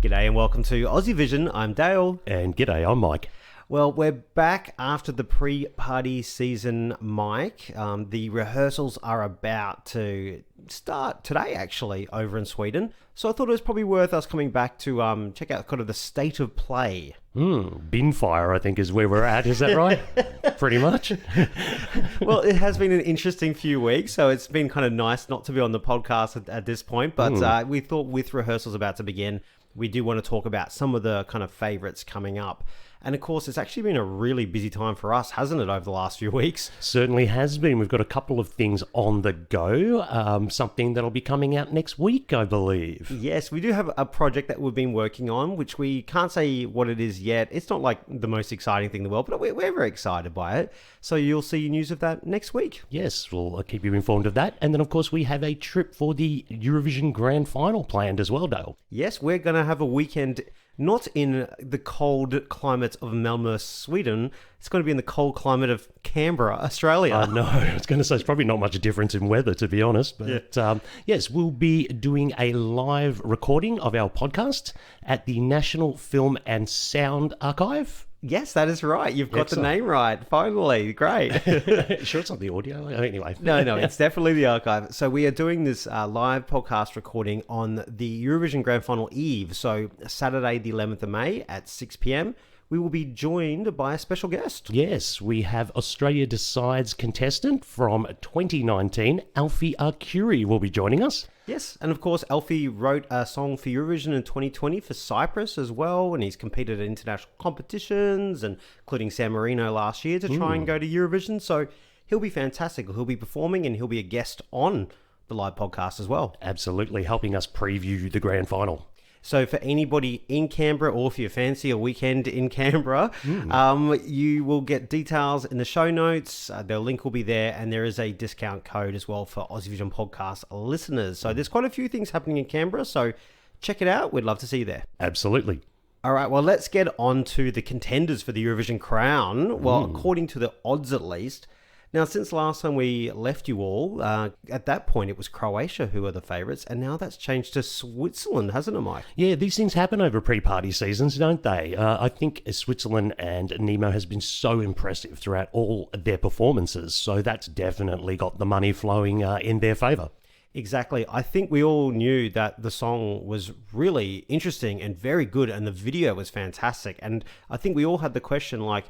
G'day and welcome to Aussie Vision. I'm Dale. And g'day, I'm Mike. Well, we're back after the pre-party season, Mike. The rehearsals are about to start today, actually, over in Sweden. So I thought it was probably worth us coming back to check out kind of the state of play. Bin fire, I think, is where we're at. Is that right? Pretty much. Well, it has been an interesting few weeks, so it's been kind of nice not to be on the podcast at this point. But we thought with rehearsals about to begin, we do want to talk about some of the kind of favourites coming up. And of course, it's actually been a really busy time for us, hasn't it, over the last few weeks? Certainly has been. We've got a couple of things on the go. Something that'll be coming out next week, I believe. Yes, we do have a project that we've been working on, which we can't say what it is yet. It's not like the most exciting thing in the world, but we're very excited by it. So you'll see news of that next week. Yes, we'll keep you informed of that. And then, of course, we have a trip for the Eurovision Grand Final planned as well, Dale. Yes, we're going to have a weekend not in the cold climate of Malmö, Sweden. It's going to be in the cold climate of Canberra, Australia. No, I was going to say it's probably not much difference in weather, to be honest. But yes, we'll be doing a live recording of our podcast at the National Film and Sound Archive. Yes, that is right. You've got the name right. Finally. Great. Sure it's not the audio? Anyway. No, it's definitely the archive. So we are doing this live podcast recording on the Eurovision Grand Final Eve. So Saturday, the 11th of May at 6 p.m. We will be joined by a special guest. Yes, we have Australia Decides contestant from 2019, Alfie Arcuri will be joining us. Yes, and of course, Alfie wrote a song for Eurovision in 2020 for Cyprus as well, and he's competed at international competitions, and including San Marino last year to try and go to Eurovision. So he'll be fantastic. He'll be performing, and he'll be a guest on the live podcast as well. Absolutely, helping us preview the grand final. So for anybody in Canberra, or if you fancy a weekend in Canberra, you will get details in the show notes. The link will be there, and there is a discount code as well for Aussie Vision podcast listeners. So there's quite a few things happening in Canberra, so check it out. We'd love to see you there. Absolutely. All right, well, let's get on to the contenders for the Eurovision crown. Well, according to the odds at least. Now, since last time we left you all, at that point it was Croatia who were the favourites, and now that's changed to Switzerland, hasn't it, Mike? Yeah, these things happen over pre-party seasons, don't they? I think Switzerland and Nemo has been so impressive throughout all their performances, so that's definitely got the money flowing in their favour. Exactly. I think we all knew that the song was really interesting and very good, and the video was fantastic. And I think we all had the question, like,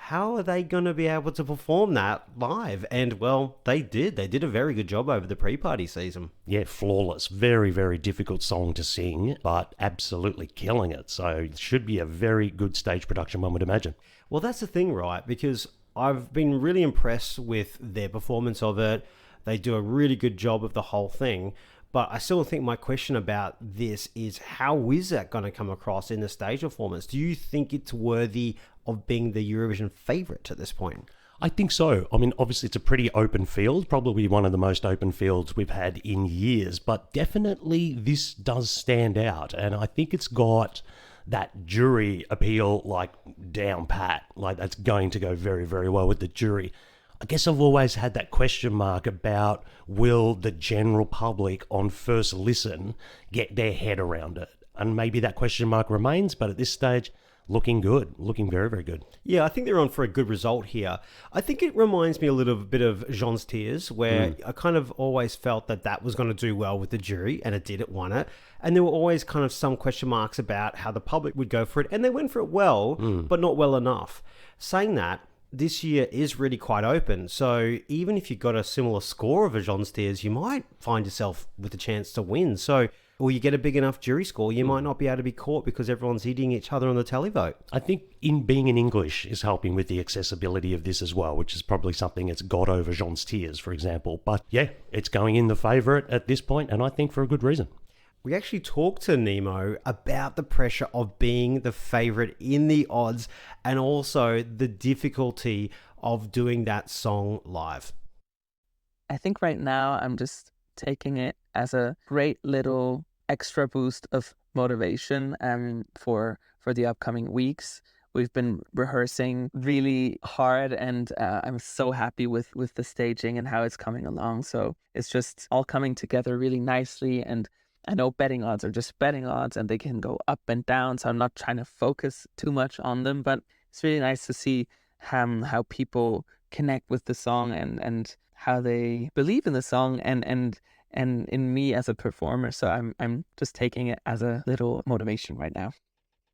how are they going to be able to perform that live? And, well, they did. They did a very good job over the pre-party season. Yeah, flawless. Very, very difficult song to sing, but absolutely killing it. So it should be a very good stage production, one would imagine. Well, that's the thing, right? Because I've been really impressed with their performance of it. They do a really good job of the whole thing. But I still think my question about this is, how is that going to come across in the stage performance? Do you think it's worthy of being the Eurovision favourite at this point? I think so. I mean, obviously it's a pretty open field, probably one of the most open fields we've had in years, but definitely this does stand out. And I think it's got that jury appeal, like, down pat. Like, that's going to go very, very well with the jury. I guess I've always had that question mark about, will the general public on first listen get their head around it? And maybe that question mark remains, but at this stage, looking good, looking very, very good. Yeah, I think they're on for a good result here. I think it reminds me a little bit of Jean's Tears, where I kind of always felt that that was going to do well with the jury, and it did, it won it. And there were always kind of some question marks about how the public would go for it, and they went for it well, but not well enough. Saying that, this year is really quite open. So even if you got a similar score of a Jean's Tears, you might find yourself with a chance to win. So, or you get a big enough jury score, you might not be able to be caught because everyone's hitting each other on the televote. I think in being in English is helping with the accessibility of this as well, which is probably something it's got over Jean's Tears, for example. But yeah, it's going in the favourite at this point, and I think for a good reason. We actually talked to Nemo about the pressure of being the favourite in the odds, and also the difficulty of doing that song live. I think right now I'm just taking it as a great little extra boost of motivation for the upcoming weeks. We've been rehearsing really hard, and I'm so happy with the staging and how it's coming along. So it's just all coming together really nicely, and I know betting odds are just betting odds and they can go up and down. So I'm not trying to focus too much on them, but it's really nice to see how people connect with the song and how they believe in the song and in me as a performer. So I'm just taking it as a little motivation right now.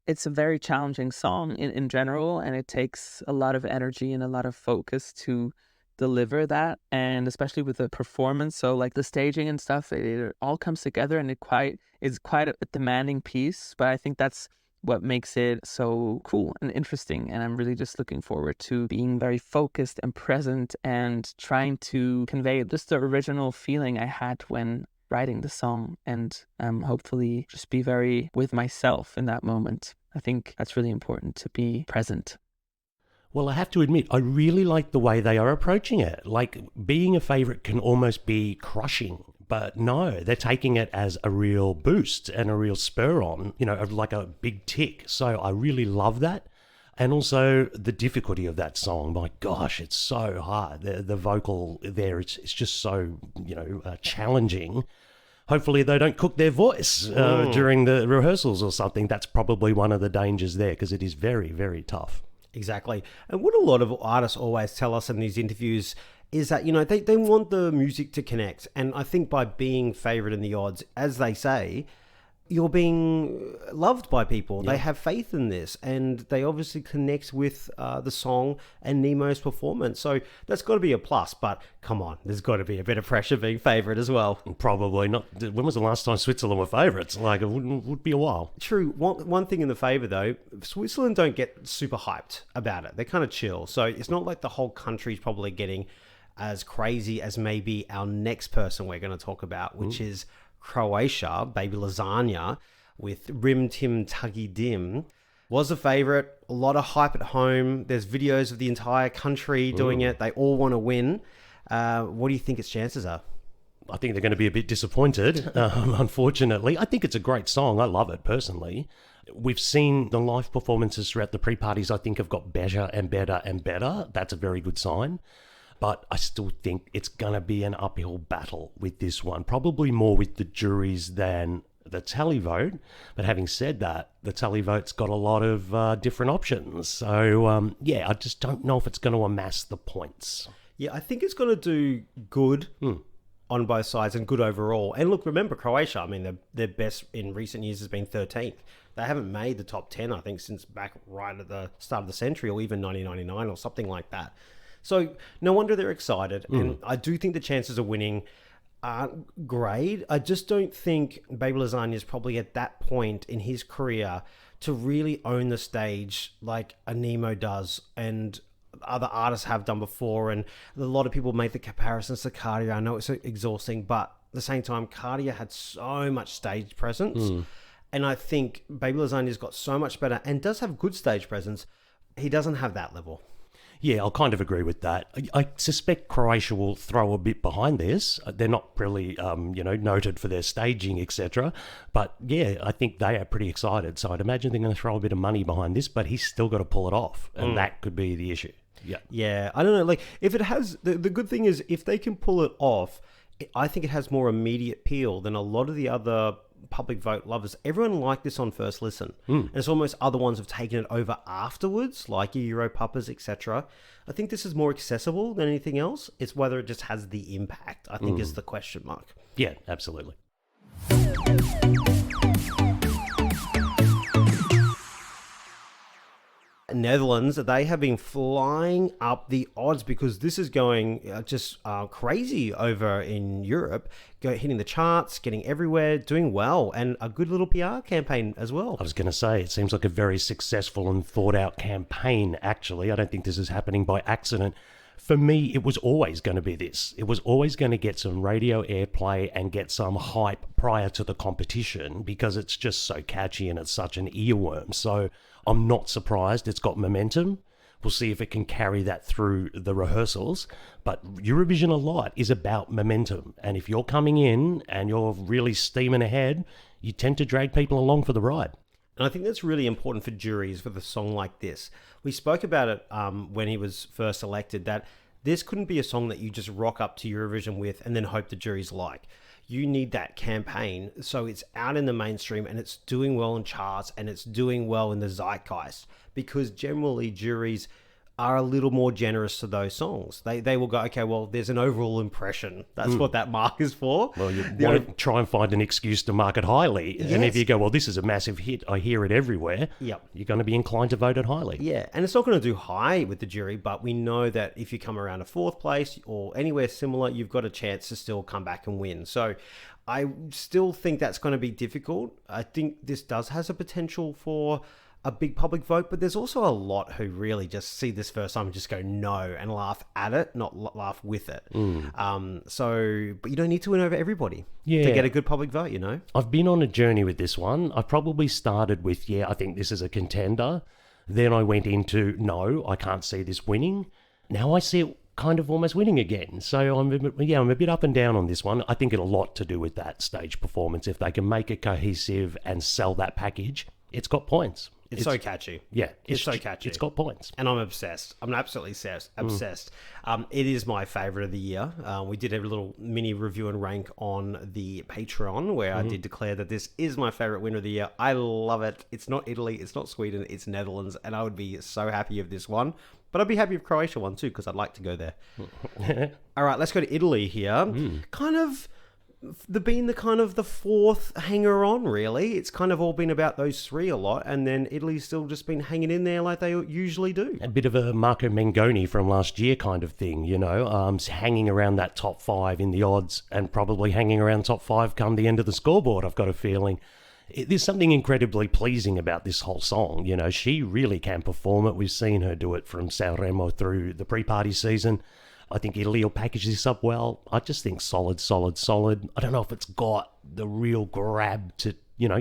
It's a very challenging song in general, and it takes a lot of energy and a lot of focus to deliver that, and especially with the performance. So like the staging and stuff, it all comes together, and it's quite a demanding piece, but I think that's what makes it so cool and interesting. And I'm really just looking forward to being very focused and present and trying to convey just the original feeling I had when writing the song, and hopefully just be very with myself in that moment. I think that's really important, to be present. Well, I have to admit, I really like the way they are approaching it. Like, being a favourite can almost be crushing, but no, they're taking it as a real boost and a real spur on, like a big tick. So I really love that. And also the difficulty of that song. My gosh, it's so hard. The vocal there, it's just so, challenging. Hopefully they don't cook their voice during the rehearsals or something. That's probably one of the dangers there, because it is very, very tough. Exactly. And what a lot of artists always tell us in these interviews is that, they want the music to connect. And I think by being favourite in the odds, as they say, you're being loved by people. Yeah. They have faith in this, and they obviously connect with the song and Nemo's performance. So that's got to be a plus. But come on, there's got to be a bit of pressure being favourite as well. Probably not. When was the last time Switzerland were favourites? Like, it would be a while. True. One thing in the favour, though, Switzerland don't get super hyped about it. They're kind of chill. So it's not like the whole country's probably getting as crazy as maybe our next person we're going to talk about, which is Croatia. Baby Lasagna with Rim Tim Tuggy Dim was a favourite. A lot of hype at home. There's videos of the entire country doing it. They all want to win. What do you think its chances are? I think they're going to be a bit disappointed, unfortunately. I think it's a great song. I love it personally. We've seen the live performances throughout the pre-parties, I think, have got better and better and better. That's a very good sign. But I still think it's going to be an uphill battle with this one, probably more with the juries than the tally vote. But having said that, the tally vote's got a lot of different options. So, I just don't know if it's going to amass the points. Yeah, I think it's going to do good on both sides and good overall. And look, remember Croatia, I mean, their best in recent years has been 13th. They haven't made the top 10, I think, since back right at the start of the century, or even 1999 or something like that. So no wonder they're excited. And I do think the chances of winning aren't great. I just don't think Baby Lasagna is probably at that point in his career to really own the stage like a Nemo does and other artists have done before. And a lot of people make the comparisons to Cardia. I know it's exhausting, but at the same time, Cardia had so much stage presence. And I think Baby Lasagna's got so much better and does have good stage presence. He doesn't have that level. Yeah, I'll kind of agree with that. I suspect Croatia will throw a bit behind this. They're not really, noted for their staging, etc. But yeah, I think they are pretty excited. So I'd imagine they're going to throw a bit of money behind this, but he's still got to pull it off. And that could be the issue. Yeah. Yeah, I don't know. Like, if it has, the good thing is if they can pull it off, I think it has more immediate appeal than a lot of the other public vote lovers. Everyone liked this on first listen. And it's almost other ones have taken it over afterwards, like your Europapas, etc. I think this is more accessible than anything else. It's whether it just has the impact, I think, is the question mark. Yeah, absolutely. Netherlands, they have been flying up the odds because this is going just crazy over in Europe, hitting the charts, getting everywhere, doing well, and a good little PR campaign as well. I was going to say, it seems like a very successful and thought out campaign, actually. I don't think this is happening by accident. For me, it was always going to be this. It was always going to get some radio airplay and get some hype prior to the competition because it's just so catchy and it's such an earworm. So I'm not surprised it's got momentum. We'll see if it can carry that through the rehearsals. But Eurovision a lot is about momentum. And if you're coming in and you're really steaming ahead, you tend to drag people along for the ride. And I think that's really important for juries with a song like this. We spoke about it when he was first elected, that this couldn't be a song that you just rock up to Eurovision with and then hope the juries like. you need that campaign so it's out in the mainstream and it's doing well in charts and it's doing well in the zeitgeist, because generally juries are a little more generous to those songs. They will go, okay, well, there's an overall impression. That's what that mark is for. Well, you want to try and find an excuse to mark it highly. Yes. And if you go, well, this is a massive hit, I hear it everywhere, Yep. you're going to be inclined to vote it highly. Yeah, and it's not going to do high with the jury, but we know that if you come around a fourth place or anywhere similar, you've got a chance to still come back and win. So I still think that's going to be difficult. I think this does has a potential for a big public vote, but there's also a lot who really just see this first time and just go no and laugh at it, not laugh with it. But you don't need to win over everybody to get a good public vote, you know? I've been on a journey with this one. I probably started with, I think this is a contender. Then I went into, no, I can't see this winning. Now I see it kind of almost winning again. So I'm a bit up and down on this one. I think it's a lot to do with that stage performance. If they can make it cohesive and sell that package, it's got points. It's so catchy. Yeah. It's so catchy. It's got points. And I'm obsessed. I'm absolutely obsessed. It is my favorite of the year. We did a little mini review and rank on the Patreon where I did declare that this is my favorite winner of the year. I love it. It's not Italy. It's not Sweden. It's Netherlands. And I would be so happy if this won. But I'd be happy if Croatia won too, because I'd like to go there. All right, let's go to Italy here. Kind of being the fourth hanger on, really. It's kind of all been about those three a lot, and then Italy's still just been hanging in there like they usually do. A bit of a Marco Mengoni from last year kind of thing, hanging around that top five in the odds and probably hanging around top five come the end of the scoreboard, I've got a feeling. There's something incredibly pleasing about this whole song. She really can perform it. We've seen her do it from Sanremo through the pre-party season. I think Italy will package this up well. I just think solid. I don't know if it's got the real grab to,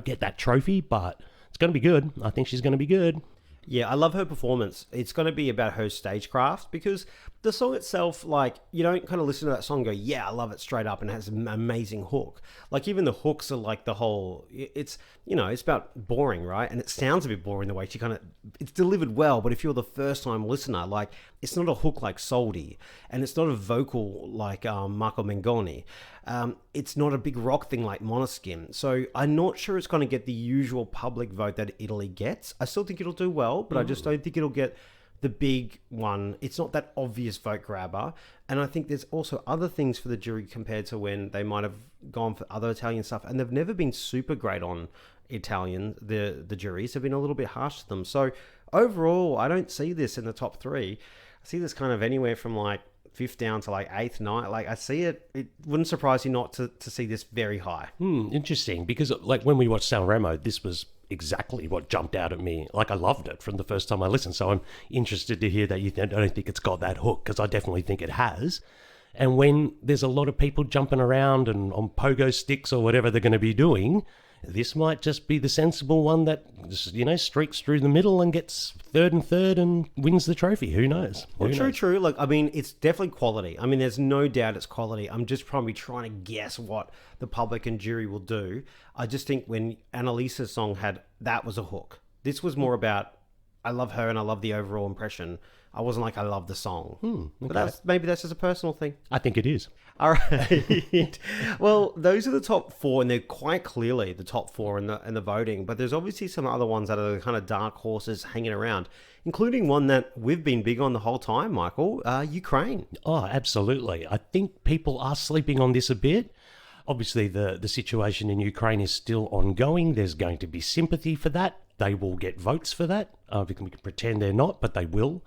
get that trophy, but it's going to be good. I think she's going to be good. Yeah, I love her performance. It's going to be about her stagecraft, because the song itself, you don't kind of listen to that song and go, yeah, I love it straight up, and it has an amazing hook. Even the hooks are the whole, it's about boring, right? And it sounds a bit boring the way she it's delivered well, but if you're the first time listener, it's not a hook like Soldi, and it's not a vocal like Marco Mengoni. It's not a big rock thing like Måneskin. So I'm not sure it's going to get the usual public vote that Italy gets. I still think it'll do well, but I just don't think it'll get the big one. It's not that obvious vote grabber. And I think there's also other things for the jury compared to when they might have gone for other Italian stuff. And they've never been super great on Italian. The juries have been a little bit harsh to them. So overall, I don't see this in the top three. I see this kind of anywhere from fifth down to eighth, ninth. I see it. It wouldn't surprise you not to see this very high. Interesting, because when we watched Sanremo, this was exactly what jumped out at me. I loved it from the first time I listened. So I'm interested to hear that you don't think it's got that hook, because I definitely think it has. And when there's a lot of people jumping around and on pogo sticks or whatever they're going to be doing, this might just be the sensible one that, streaks through the middle and gets third and wins the trophy. Who knows? True. It's definitely quality. There's no doubt it's quality. I'm just probably trying to guess what the public and jury will do. I just think when Annalisa's song that was a hook. This was more about, I love her and I love the overall impression. I wasn't I love the song. Okay. But maybe that's just a personal thing. I think it is. All right. Well, those are the top four, and they're quite clearly the top four in the voting. But there's obviously some other ones that are the kind of dark horses hanging around, including one that we've been big on the whole time, Michael, Ukraine. Oh, absolutely. I think people are sleeping on this a bit. Obviously, the situation in Ukraine is still ongoing. There's going to be sympathy for that. They will get votes for that. We can pretend they're not, but they will.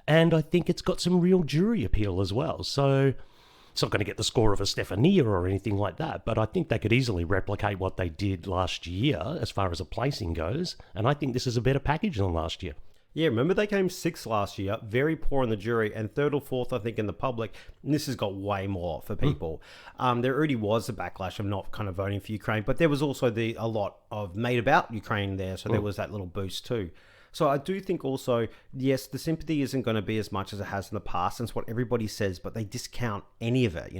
And I think it's got some real jury appeal as well. So it's not going to get the score of a Stefania or anything like that, but I think they could easily replicate what they did last year as far as a placing goes. And I think this is a better package than last year. Yeah, remember they came sixth last year, very poor in the jury, and third or fourth, I think, in the public. And this has got way more for people. There already was a backlash of not kind of voting for Ukraine, but there was also a lot of made about Ukraine there, so there was that little boost too. So I do think also, yes, the sympathy isn't going to be as much as it has in the past, and it's what everybody says, but they discount any of it,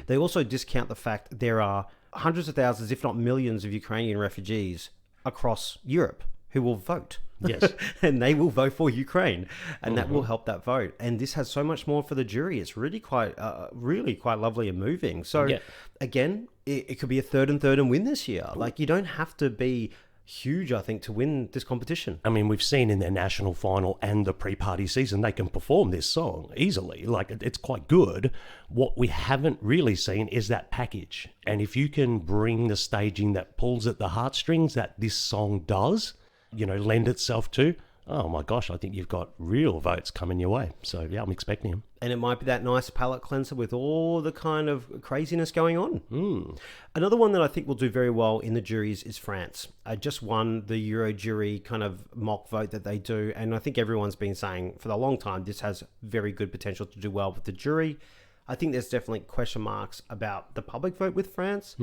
They also discount the fact that there are hundreds of thousands, if not millions, of Ukrainian refugees across Europe who will vote. Yes. And they will vote for Ukraine, and that will help that vote. And this has so much more for the jury. It's really quite lovely and moving. So again, it could be a third and win this year. Like, you don't have to be huge, I think, to win this competition. I mean, we've seen in their national final and the pre-party season, they can perform this song easily. Like, it's quite good. What we haven't really seen is that package. And if you can bring the staging that pulls at the heartstrings that this song does, lend itself to, oh my gosh, I think you've got real votes coming your way. So yeah, I'm expecting them. And it might be that nice palate cleanser with all the kind of craziness going on. Another one that I think will do very well in the juries is France. I just won the Euro jury kind of mock vote that they do. And I think everyone's been saying for a long time, this has very good potential to do well with the jury. I think there's definitely question marks about the public vote with France.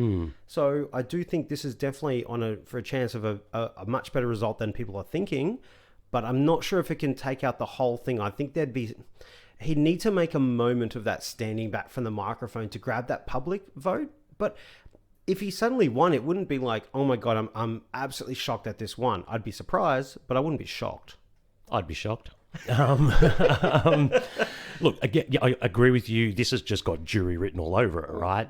So I do think this is definitely for a chance of a much better result than people are thinking. But I'm not sure if it can take out the whole thing. I think he'd need to make a moment of that standing back from the microphone to grab that public vote. But if he suddenly won, it wouldn't be like, oh my God, I'm absolutely shocked at this one. I'd be surprised, but I wouldn't be shocked. I'd be shocked. Look, again, I agree with you. This has just got jury written all over it, right?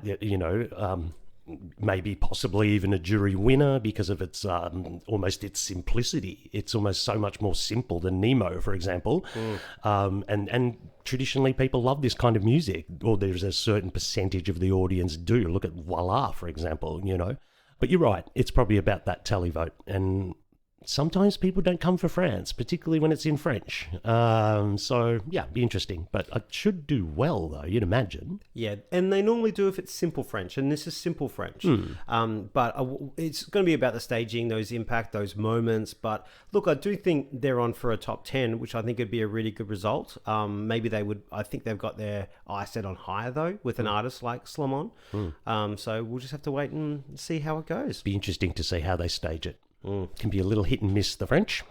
Maybe possibly even a jury winner because of its almost its simplicity. It's almost so much more simple than Nemo, for example. And traditionally people love this kind of music, or there's a certain percentage of the audience do. Look at Voila, for example, But you're right, it's probably about that tally vote. And sometimes people don't come for France, particularly when it's in French. So, yeah, be interesting. But it should do well, though, you'd imagine. Yeah, and they normally do if it's simple French, and this is simple French. But it's going to be about the staging, those impact, those moments. But look, I do think they're on for a top 10, which I think would be a really good result. Maybe they would. I think they've got their eye set on higher, though, with an artist like Slamon. So we'll just have to wait and see how it goes. Be interesting to see how they stage it. Can be a little hit and miss, the French.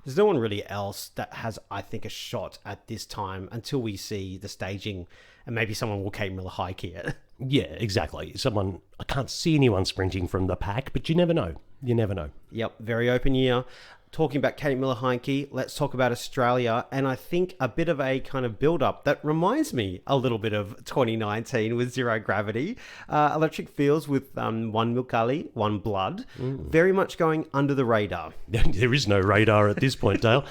There's no one really else that has, I think, a shot at this time until we see the staging, and maybe someone will Kate Miller-Heidke it. Yeah, exactly. I can't see anyone sprinting from the pack, but you never know. You never know. Yep, very open year. Talking about Kate Miller-Heidke, let's talk about Australia, and I think a bit of a kind of build-up that reminds me a little bit of 2019 with Zero Gravity. Electric Fields with One Milk Ali, One Blood, very much going under the radar. There is no radar at this point, Dale,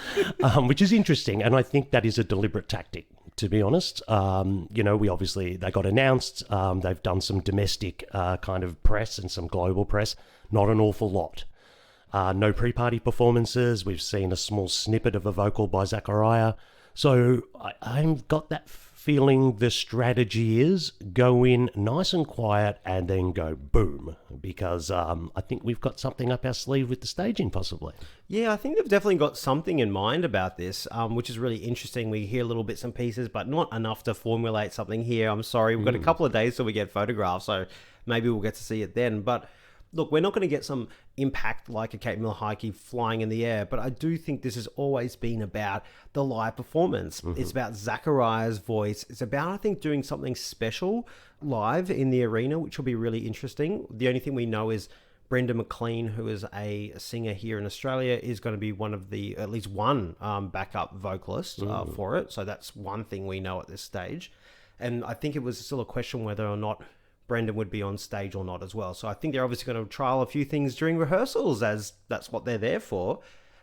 which is interesting, and I think that is a deliberate tactic. To be honest, they got announced. They've done some domestic kind of press and some global press. Not an awful lot. No pre-party performances. We've seen a small snippet of a vocal by Zachariah. So I've got that feeling the strategy is go in nice and quiet and then go boom. Because I think we've got something up our sleeve with the staging possibly. Yeah, I think they've definitely got something in mind about this, which is really interesting. We hear little bits and pieces, but not enough to formulate something here. I'm sorry, we've got a couple of days till we get photographs, so maybe we'll get to see it then. But look, we're not going to get some impact like a Kate Miller-Heidke flying in the air, but I do think this has always been about the live performance. It's about Zachariah's voice. It's about, I think, doing something special live in the arena, which will be really interesting. The only thing we know is Brenda McLean, who is a singer here in Australia, is going to be one of the, at least one backup vocalist for it. So that's one thing we know at this stage. And I think it was still a question whether or not Brendan would be on stage or not as well. So I think they're obviously going to trial a few things during rehearsals, as that's what they're there for.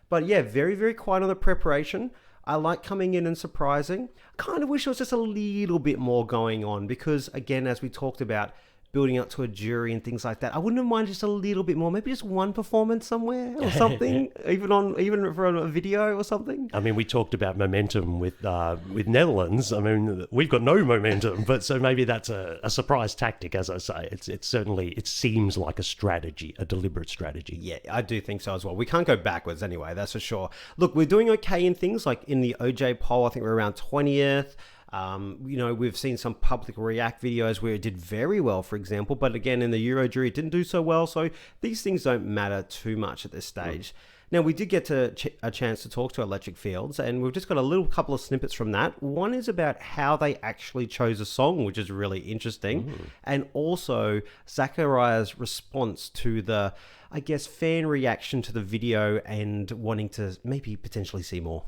But yeah, very, very quiet on the preparation. I like coming in and surprising. I kind of wish there was just a little bit more going on because, again, as we talked about, building up to a jury and things like that, I wouldn't mind just a little bit more, maybe just one performance somewhere or something, even for a video or something. I mean, we talked about momentum with Netherlands. I mean, we've got no momentum, but so maybe that's a surprise tactic, as I say. It's certainly, it seems like a strategy, a deliberate strategy. Yeah, I do think so as well. We can't go backwards anyway, that's for sure. Look, we're doing okay in things like in the OJ poll. I think we're around 20th. We've seen some public react videos where it did very well, for example, but again, in the Euro jury, it didn't do so well. So these things don't matter too much at this stage. Now, we did get a chance to talk to Electric Fields, and we've just got a little couple of snippets from that. One is about how they actually chose a song, which is really interesting, and also Zachariah's response to the, I guess, fan reaction to the video and wanting to maybe potentially see more.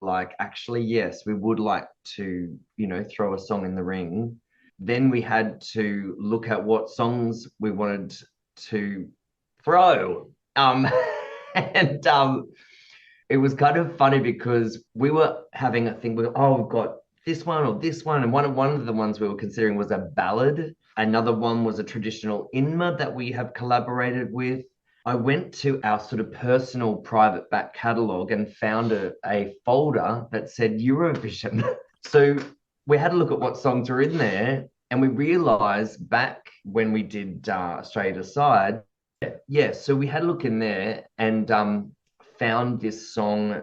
Like, actually, yes, we would like to, throw a song in the ring. Then we had to look at what songs we wanted to throw. And it was kind of funny because we were having a thing with, we've got this one or this one. And one of the ones we were considering was a ballad. Another one was a traditional Inma that we have collaborated with. I went to our sort of personal private back catalogue and found a folder that said Eurovision. So we had a look at what songs were in there, and we realised back when we did Australia Decide, so we had a look in there and found this song,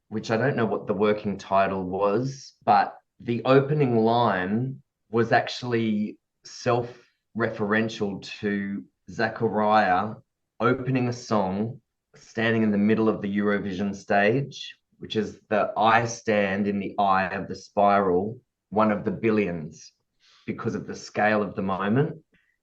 which I don't know what the working title was, but the opening line was actually self-referential to Zachariah opening a song, standing in the middle of the Eurovision stage, which is the I stand in the eye of the spiral, one of the billions, because of the scale of the moment.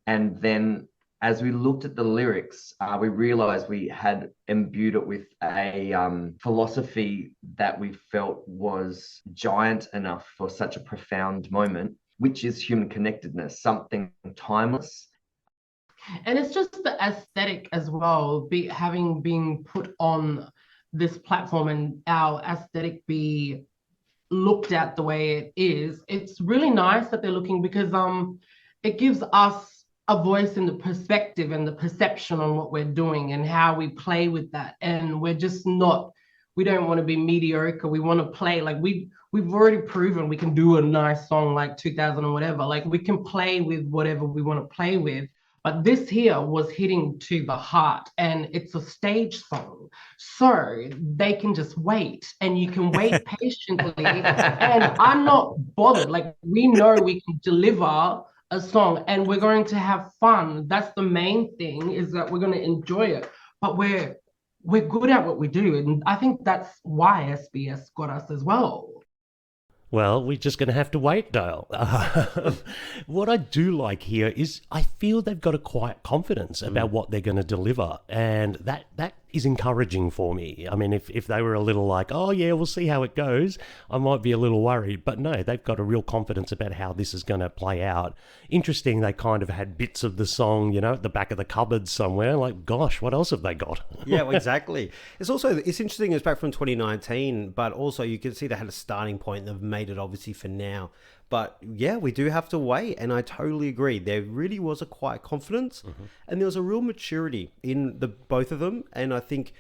And then as we looked at the lyrics, we realized we had imbued it with a philosophy that we felt was giant enough for such a profound moment, which is human connectedness, something timeless. And it's just the aesthetic as well, having been put on this platform and our aesthetic be looked at the way it is. It's really nice that they're looking, because it gives us a voice in the perspective and the perception on what we're doing and how we play with that. And we're just not, we don't want to be mediocre. We want to play like we've already proven we can do a nice song like 2000 or whatever. Like, we can play with whatever we want to play with. But this here was hitting to the heart, and it's a stage song. So they can just wait, and you can wait patiently. And I'm not bothered. Like, we know we can deliver a song and we're going to have fun. That's the main thing, is that we're going to enjoy it. But we're good at what we do. And I think that's why SBS got us as well. Well, we're just going to have to wait, Dale. What I do like here is I feel they've got a quiet confidence about what they're going to deliver, and that is encouraging for me. I mean, if they were a little like, oh yeah, we'll see how it goes, I might be a little worried. But no, they've got a real confidence about how this is going to play out. Interesting, they kind of had bits of the song, at the back of the cupboard somewhere. Like, gosh, what else have they got? Yeah, well, exactly. It's interesting, it's back from 2019, but also you can see they had a starting point. They've made it obviously for now. But yeah, we do have to wait, and I totally agree. There really was a quiet confidence, and there was a real maturity in both of them, and I think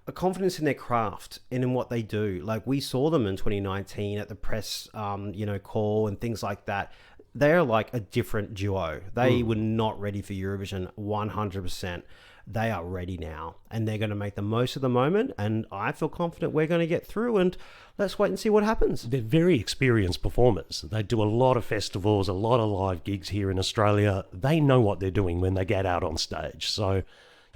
a confidence in their craft and in what they do. Like, we saw them in 2019 at the press, call and things like that. They're like a different duo. They were not ready for Eurovision 100%. They are ready now, and they're going to make the most of the moment, and I feel confident we're going to get through, and let's wait and see what happens. They're very experienced performers. They do a lot of festivals, a lot of live gigs here in Australia. They know what they're doing when they get out on stage. So,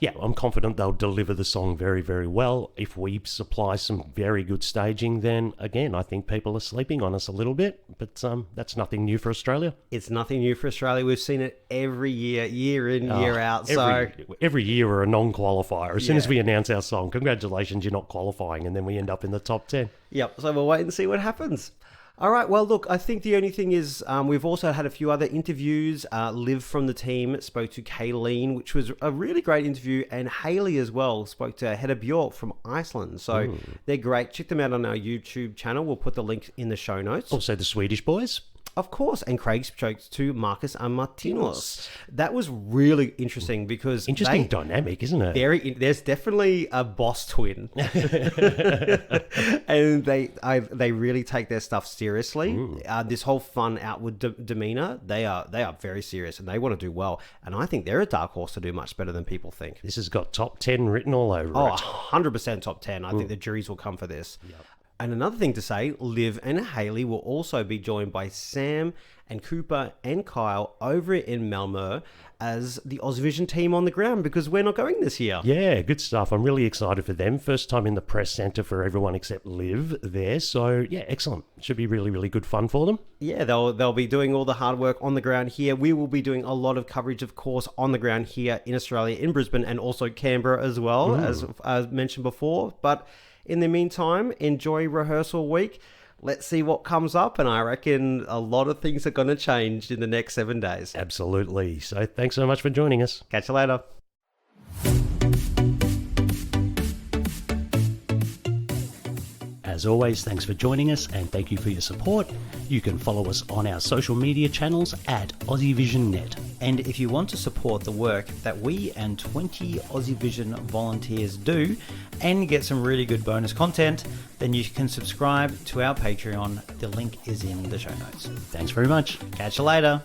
yeah, I'm confident they'll deliver the song very, very well. If we supply some very good staging, then again, I think people are sleeping on us a little bit, but that's nothing new for Australia. It's nothing new for Australia. We've seen it every year, year in, year out. Every year we're a non-qualifier. As soon as we announce our song, congratulations, you're not qualifying, and then we end up in the top 10. Yep, so we'll wait and see what happens. All right, well, look, I think the only thing is we've also had a few other interviews. Liv from the team spoke to Kayleen, which was a really great interview, and Hayley as well spoke to Hedda Bjork from Iceland. So they're great. Check them out on our YouTube channel. We'll put the link in the show notes. Also the Swedish boys. Of course, and Craig spoke to Marcus and Martinos. That was really interesting because interesting dynamic, isn't it? There's definitely a boss twin, and they really take their stuff seriously. This whole fun outward demeanor, they are very serious, and they want to do well. And I think they're a dark horse to do much better than people think. This has got top 10 written all over it. 100% top 10. I think the juries will come for this. Yep. And another thing to say, Liv and Hayley will also be joined by Sam and Cooper and Kyle over in Malmö as the Aussivision team on the ground, because we're not going this year. Yeah, good stuff. I'm really excited for them. First time in the press centre for everyone except Liv there. So, yeah, excellent. Should be really, really good fun for them. Yeah, they'll be doing all the hard work on the ground here. We will be doing a lot of coverage, of course, on the ground here in Australia, in Brisbane, and also Canberra as well, as mentioned before. But in the meantime, enjoy rehearsal week. Let's see what comes up, and I reckon a lot of things are going to change in the next 7 days. Absolutely. So thanks so much for joining us. Catch you later. As always, thanks for joining us and thank you for your support. You can follow us on our social media channels at AussieVisionNet. And if you want to support the work that we and 20 Aussievision volunteers do and get some really good bonus content, then you can subscribe to our Patreon. The link is in the show notes. Thanks very much. Catch you later.